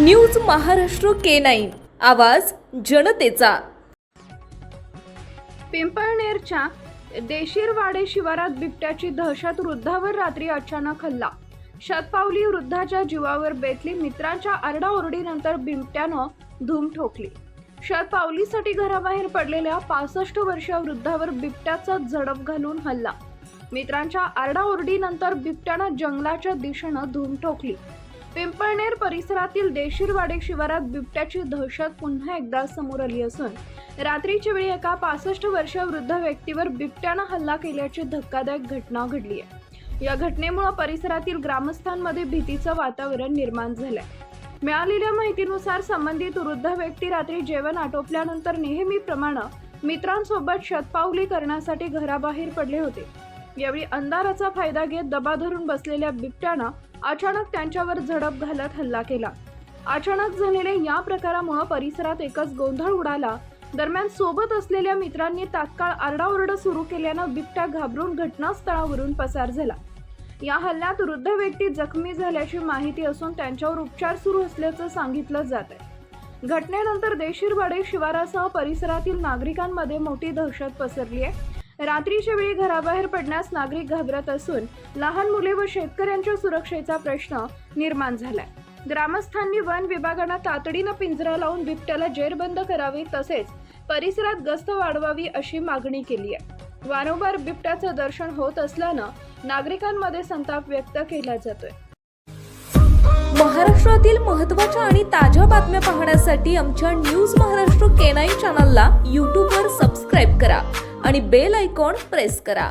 News Maharashtra K9 आवाज जनतेचा। पिंपळनेरच्या देशीरवाडे शिवारात बिबट्याची दहशत, वृद्धावर रात्री अचानक हल्ला। शतपावली वृद्धाच्या जीवावर बेतली। मित्रांच्या आरडाओरडीनंतर बिबट्यानं धूम ठोकली। शतपावलीसाठी घराबाहेर पडलेल्या 65 वर्षीय वृद्धावर बिबट्याचा झडप घालून हल्ला। मित्रांच्या आरडाओरडीनंतर बिबट्यानं जंगलाच्या दिशेनं धूम ठोकली। पिंपळनेर परिसरातील देशीरवाडे शिवारात बिबट्याची दहशत पुन्हा एकदा समोर आली असून रात्रीच्या वेळी एका 65 वर्षीय वृद्ध व्यक्तीवर बिबट्यानं हल्ला केल्याची धक्कादायक घटना घडली आहे। या घटनेमुळे परिसरातील ग्रामस्थांमध्ये भीतीचं वातावरण निर्माण झालंय। मिळालेल्या माहितीनुसार संबंधित वृद्ध व्यक्ती रात्री जेवण आटोपल्यानंतर नेहमीप्रमाणे मित्रांसोबत शतपावली करण्यासाठी घराबाहेर पडले होते। यावेळी अंधाराचा फायदा घेत दबा धरून बसलेल्या बिबट्यानं अचानक त्यांच्यावर झडप घालत हल्ला केला। अचानक झालेल्या या प्रकारामुळे परिसरात एकच गोंधळ उडाला। दरम्यान सोबत असलेल्या मित्रांनी तात्काळ आरडाओरडा सुरू केल्यानं बिबट्या घाबरून घटनास्थळावरून पसार झाला। या हल्ल्यात वृद्ध व्यक्ती जखमी झाल्याची माहिती असून त्यांच्यावर उपचार सुरू असल्याचं सांगितलं जात आहे। घटनेनंतर देशीरवाडे शिवारासह परिसरातील नागरिकांमध्ये मोठी दहशत पसरली आहे। रात्रीच्या वेळी घराबाहेर पडण्यास नागरिक घाबरत असून लहान मुले व शेतकऱ्यांच्या सुरक्षेचा प्रश्न निर्माण झालाय। ग्रामस्थांनी वन विभागाला तातडीनं पिंजरा लावून बिबट्याला जेरबंद करावे तसेच परिसरात गस्त वाढवावी अशी मागणी केली आहे। वारंवार बिबट्याचं दर्शन होत असल्यानं नागरिकांमध्ये संताप व्यक्त केला जातोय। महाराष्ट्रातील महत्त्वाच्या आणि ताज्या बातम्या पाहण्यासाठी आमच्या न्यूज महाराष्ट्र K9 चॅनलला YouTube वर सबस्क्राइब करा आणि बेल आयकॉन प्रेस करा।